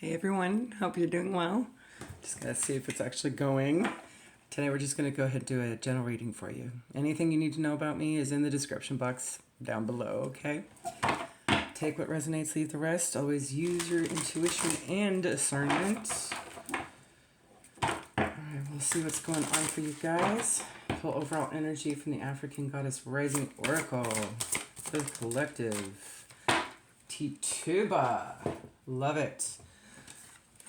Hey everyone, hope you're doing well. Just gonna see if it's actually going. Today we're just gonna go ahead and do a general reading for you. Anything you need to know about me is in the description box down below, okay? Take what resonates, leave the rest. Always use your intuition and discernment. Alright, we'll see what's going on for you guys. Pull overall energy from the African Goddess Rising Oracle for the collective. Tituba. Love it.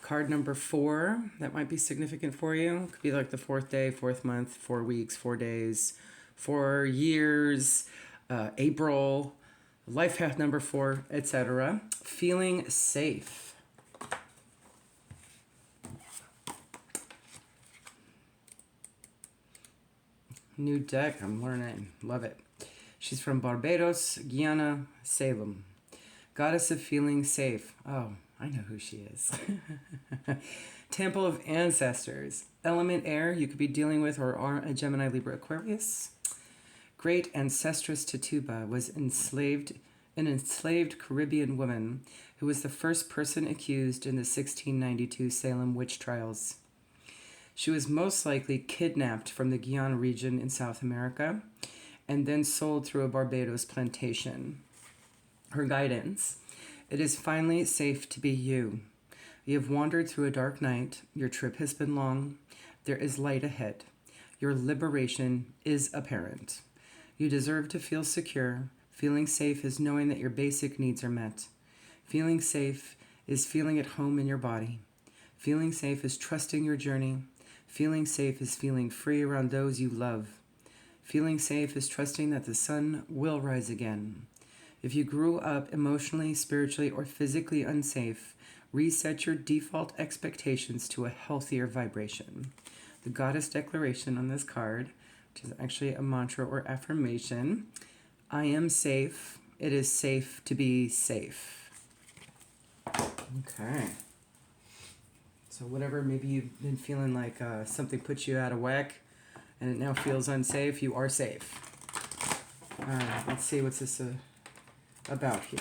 Card number 4, that might be significant for you. Could be like the 4th day, 4th month, 4 weeks, 4 days, 4 years, April, life path number 4, etc. Feeling safe. New deck, I'm learning. Love it. She's from Barbados, Guyana, Salem. Goddess of feeling safe. Oh, I know who she is. Temple of Ancestors. Element air, you could be dealing with or are a Gemini, Libra, Aquarius. Great ancestress Tituba was an enslaved Caribbean woman who was the first person accused in the 1692 Salem witch trials. She was most likely kidnapped from the Guyana region in South America and then sold through a Barbados plantation. Her guidance: it is finally safe to be you. You have wandered through a dark night. Your trip has been long. There is light ahead. Your liberation is apparent. You deserve to feel secure. Feeling safe is knowing that your basic needs are met. Feeling safe is feeling at home in your body. Feeling safe is trusting your journey. Feeling safe is feeling free around those you love. Feeling safe is trusting that the sun will rise again. If you grew up emotionally, spiritually, or physically unsafe, reset your default expectations to a healthier vibration. The Goddess Declaration on this card, which is actually a mantra or affirmation: I am safe. It is safe to be safe. Okay. So whatever, maybe you've been feeling like something puts you out of whack and it now feels unsafe, you are safe. All right, let's see what's this about here.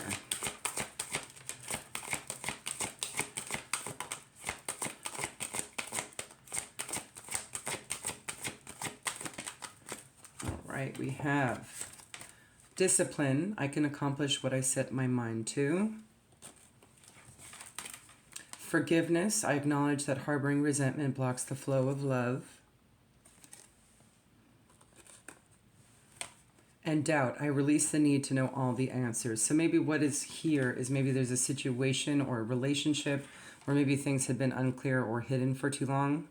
All right, we have discipline. I can accomplish what I set my mind to. Forgiveness. I acknowledge that harboring resentment blocks the flow of love. And doubt. I release the need to know all the answers. So maybe what is here is maybe there's a situation or a relationship where maybe things have been unclear or hidden for too long.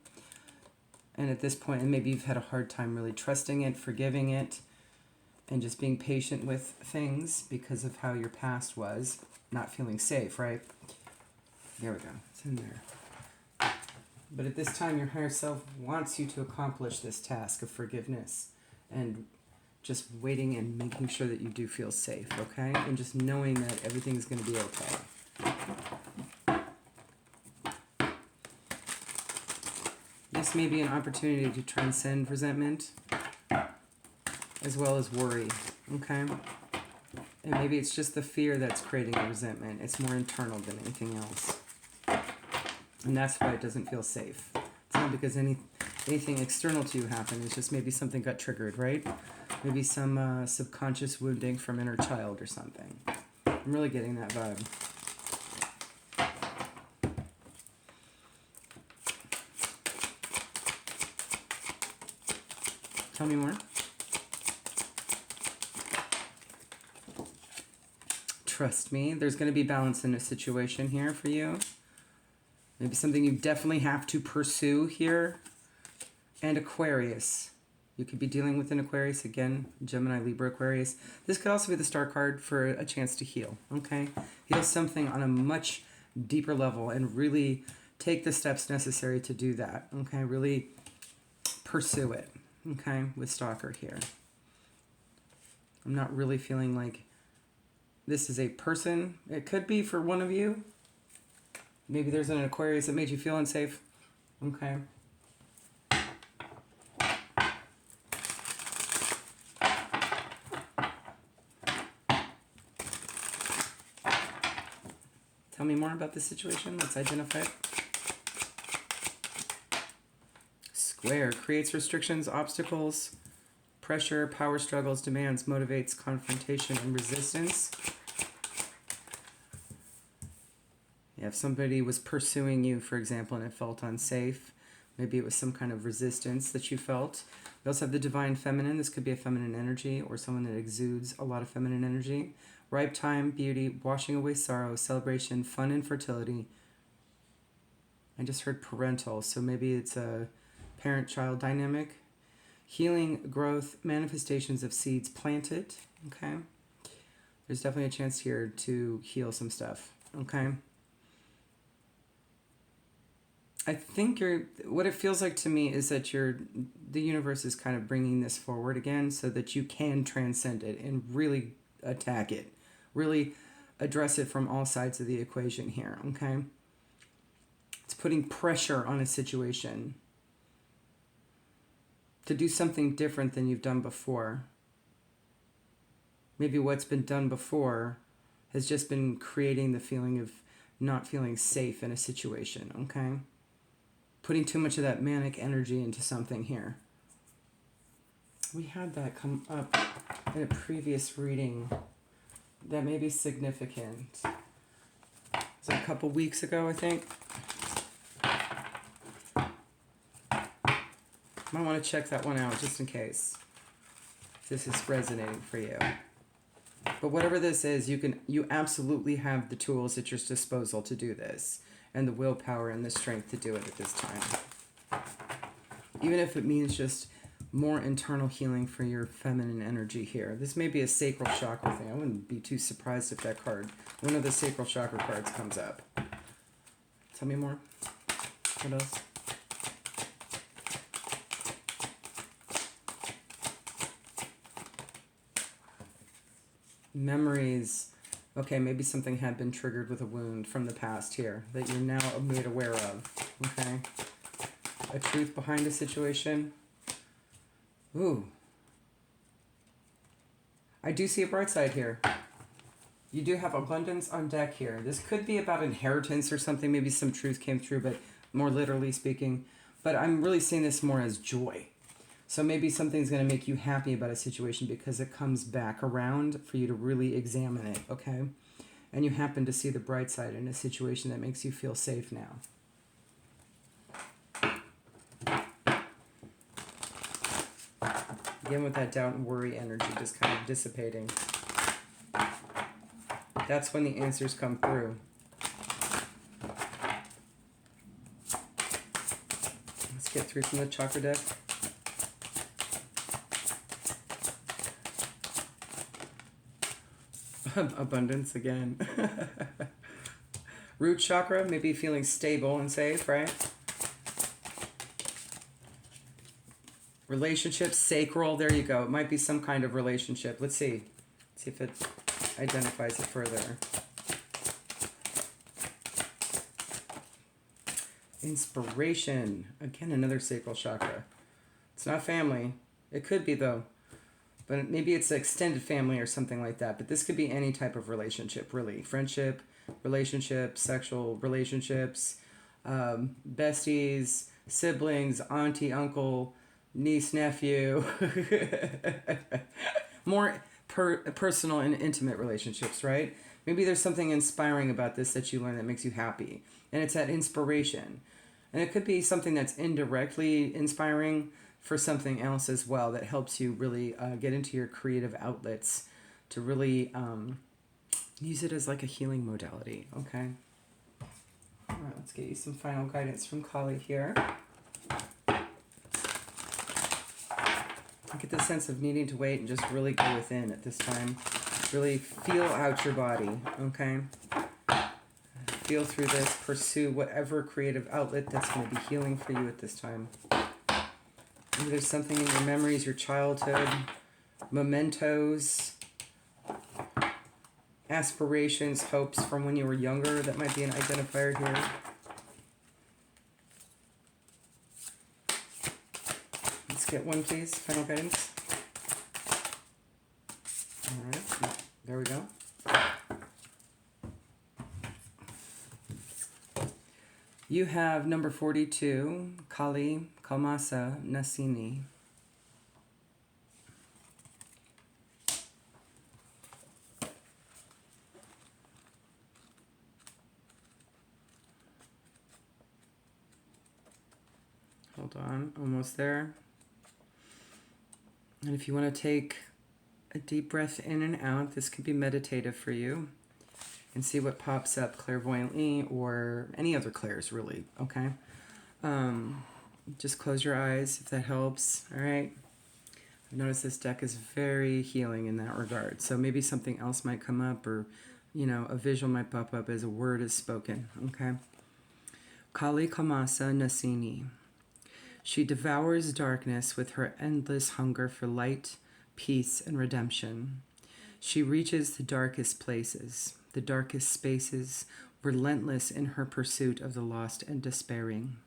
And at this point, and maybe you've had a hard time really trusting it, forgiving it, and just being patient with things because of how your past was, not feeling safe, right? There we go. It's in there. But at this time, your higher self wants you to accomplish this task of forgiveness and just waiting and making sure that you do feel safe, okay? And just knowing that everything's going to be okay. This may be an opportunity to transcend resentment as well as worry, okay? And maybe it's just the fear that's creating the resentment. It's more internal than anything else. And that's why it doesn't feel safe. It's not because anything external to you happened. It's just maybe something got triggered, right? Maybe some subconscious wounding from inner child or something. I'm really getting that vibe. Tell me more. Trust me, there's going to be balance in a situation here for you. Maybe something you definitely have to pursue here. And Aquarius. You could be dealing with an Aquarius, again, Gemini, Libra, Aquarius. This could also be the star card for a chance to heal, okay? Heal something on a much deeper level and really take the steps necessary to do that, okay? Really pursue it, okay, with Stalker here. I'm not really feeling like this is a person. It could be for one of you. Maybe there's an Aquarius that made you feel unsafe, okay? Tell me more about the situation. Let's identify it. Square creates restrictions, obstacles, pressure, power struggles, demands, motivates confrontation and resistance. Yeah, if somebody was pursuing you, for example, and it felt unsafe, maybe it was some kind of resistance that you felt. We also have the divine feminine. This could be a feminine energy or someone that exudes a lot of feminine energy. Ripe time, beauty, washing away sorrow, celebration, fun and fertility. I just heard parental, so maybe it's a parent-child dynamic. Healing, growth, manifestations of seeds planted. Okay. There's definitely a chance here to heal some stuff. Okay. I think what it feels like to me is that the universe is kind of bringing this forward again so that you can transcend it and really attack it, really address it from all sides of the equation here, okay? It's putting pressure on a situation to do something different than you've done before. Maybe what's been done before has just been creating the feeling of not feeling safe in a situation, okay? Putting too much of that manic energy into something here. We had that come up in a previous reading that may be significant. It was a couple weeks ago, I think. Might want to check that one out just in case this is resonating for you. But whatever this is, you absolutely have the tools at your disposal to do this, and the willpower and the strength to do it at this time. Even if it means just more internal healing for your feminine energy here. This may be a sacral chakra thing. I wouldn't be too surprised if that card, one of the sacral chakra cards, comes up. Tell me more. What else? Memories. Okay, maybe something had been triggered with a wound from the past here that you're now made aware of. Okay. A truth behind a situation. Ooh. I do see a bright side here. You do have abundance on deck here. This could be about inheritance or something. Maybe some truth came through, but more literally speaking. But I'm really seeing this more as joy. So maybe something's going to make you happy about a situation because it comes back around for you to really examine it, okay? And you happen to see the bright side in a situation that makes you feel safe now. Again, with that doubt and worry energy just kind of dissipating. That's when the answers come through. Let's get through from the chakra deck. Abundance again. Root chakra, maybe feeling stable and safe, right? Relationships, sacral, there you go. It might be some kind of relationship. Let's see. See if it identifies it further. Inspiration. Again, another sacral chakra. It's not family. It could be, though. But maybe it's an extended family or something like that. But this could be any type of relationship, really. Friendship, relationships, sexual relationships, besties, siblings, auntie, uncle, niece, nephew. More personal and intimate relationships, right? Maybe there's something inspiring about this that you learn that makes you happy. And it's that inspiration. And it could be something that's indirectly inspiring for something else as well that helps you really get into your creative outlets to really use it as like a healing modality, okay? All right, let's get you some final guidance from Kali here. I get the sense of needing to wait and just really go within at this time. Really feel out your body, okay? Feel through this, pursue whatever creative outlet that's going to be healing for you at this time. Maybe there's something in your memories, your childhood, mementos, aspirations, hopes from when you were younger. That might be an identifier here. Let's get one, please. Final guidance. All right. There we go. You have number 42, Kali Kalmasa Nasini. Hold on, almost there. And if you want to take a deep breath in and out, this could be meditative for you. And see what pops up clairvoyantly or any other clairs, really, okay? Just close your eyes if that helps, all right? I've noticed this deck is very healing in that regard. So maybe something else might come up, or, a visual might pop up as a word is spoken, okay? Kali Kamasa Nasini. She devours darkness with her endless hunger for light, peace, and redemption. She reaches the darkest places, the darkest spaces, relentless in her pursuit of the lost and despairing.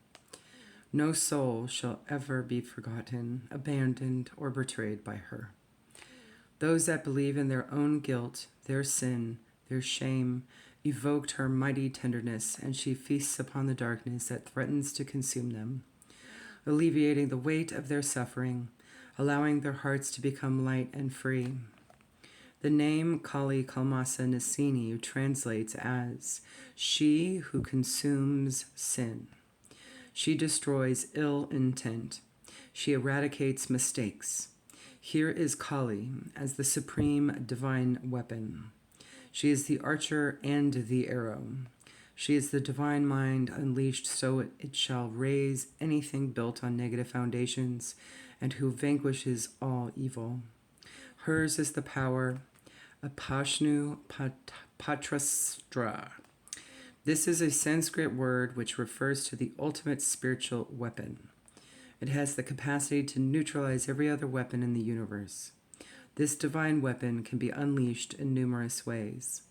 No soul shall ever be forgotten, abandoned, or betrayed by her. Those that believe in their own guilt, their sin, their shame, evoked her mighty tenderness, and she feasts upon the darkness that threatens to consume them, alleviating the weight of their suffering, allowing their hearts to become light and free. The name Kali Kalmasa Nasini translates as she who consumes sin. She destroys ill intent. She eradicates mistakes. Here is Kali as the supreme divine weapon. She is the archer and the arrow. She is the divine mind unleashed so it shall raise anything built on negative foundations and who vanquishes all evil. Hers is the power, Apashnu Patrastra. This is a Sanskrit word which refers to the ultimate spiritual weapon. It has the capacity to neutralize every other weapon in the universe. This divine weapon can be unleashed in numerous ways.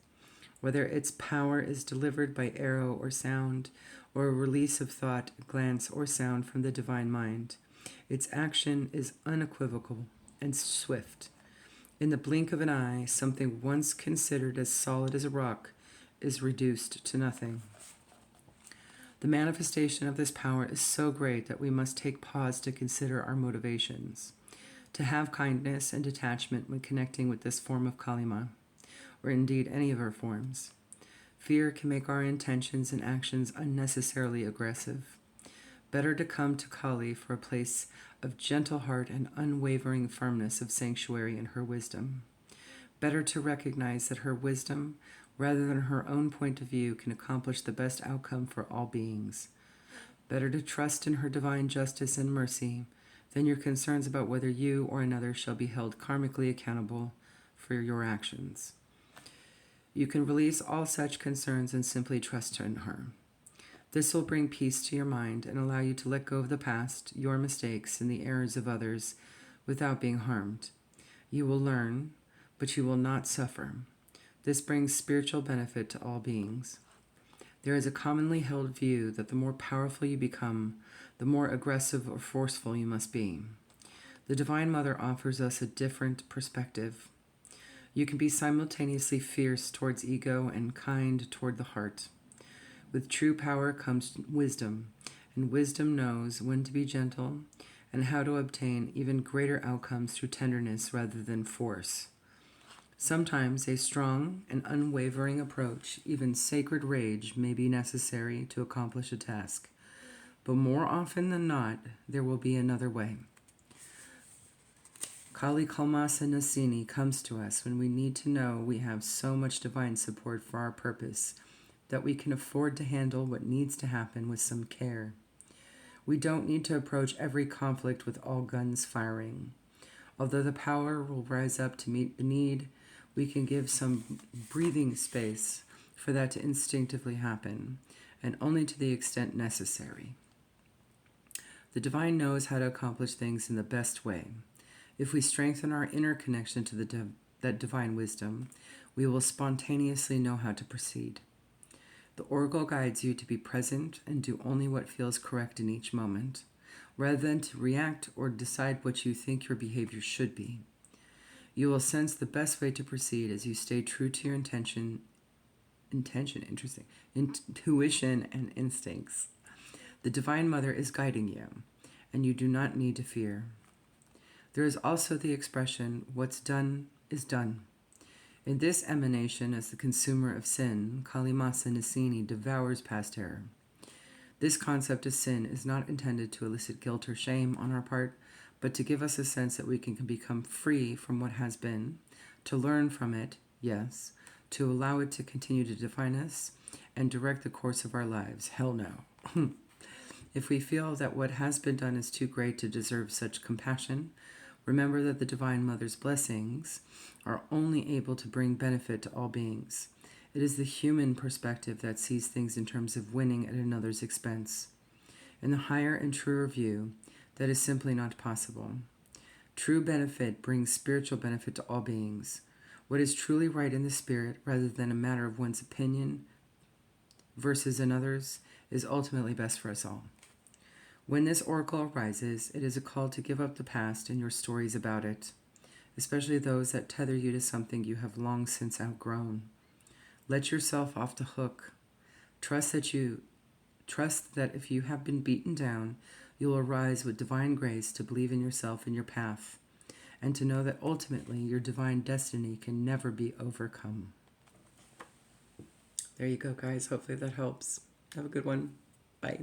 Whether its power is delivered by arrow or sound, or a release of thought, glance, or sound from the divine mind, its action is unequivocal and swift. In the blink of an eye, something once considered as solid as a rock is reduced to nothing. The manifestation of this power is so great that we must take pause to consider our motivations, to have kindness and detachment when connecting with this form of Kalima, or indeed any of her forms. Fear can make our intentions and actions unnecessarily aggressive. Better to come to Kali for a place of gentle heart and unwavering firmness of sanctuary in her wisdom. Better to recognize that her wisdom, rather than her own point of view, can accomplish the best outcome for all beings. Better to trust in her divine justice and mercy than your concerns about whether you or another shall be held karmically accountable for your actions. You can release all such concerns and simply trust in her. This will bring peace to your mind and allow you to let go of the past, your mistakes, and the errors of others without being harmed. You will learn, but you will not suffer. This brings spiritual benefit to all beings. There is a commonly held view that the more powerful you become, the more aggressive or forceful you must be. The Divine Mother offers us a different perspective. You can be simultaneously fierce towards ego and kind toward the heart. With true power comes wisdom, and wisdom knows when to be gentle and how to obtain even greater outcomes through tenderness rather than force. Sometimes a strong and unwavering approach, even sacred rage, may be necessary to accomplish a task. But more often than not, there will be another way. Kali Kalmasa Nasini comes to us when we need to know we have so much divine support for our purpose that we can afford to handle what needs to happen with some care. We don't need to approach every conflict with all guns firing. Although the power will rise up to meet the need, we can give some breathing space for that to instinctively happen, and only to the extent necessary. The divine knows how to accomplish things in the best way. If we strengthen our inner connection to that divine wisdom, we will spontaneously know how to proceed. The oracle guides you to be present and do only what feels correct in each moment, rather than to react or decide what you think your behavior should be. You will sense the best way to proceed as you stay true to your intuition and instincts. The Divine Mother is guiding you, and you do not need to fear. There is also the expression, what's done is done. In this emanation, as the consumer of sin, Kalimasa Nisini devours past error. This concept of sin is not intended to elicit guilt or shame on our part, but to give us a sense that we can become free from what has been, to learn from it, yes, to allow it to continue to define us and direct the course of our lives. Hell no. If we feel that what has been done is too great to deserve such compassion, remember that the Divine Mother's blessings are only able to bring benefit to all beings. It is the human perspective that sees things in terms of winning at another's expense. In the higher and truer view, that is simply not possible. True benefit brings spiritual benefit to all beings. What is truly right in the spirit, rather than a matter of one's opinion versus another's, is ultimately best for us all. When this oracle arises, it is a call to give up the past and your stories about it, especially those that tether you to something you have long since outgrown. Let yourself off the hook. Trust that if you have been beaten down, you'll arise with divine grace to believe in yourself and your path, and to know that ultimately your divine destiny can never be overcome. There you go, guys. Hopefully that helps. Have a good one. Bye.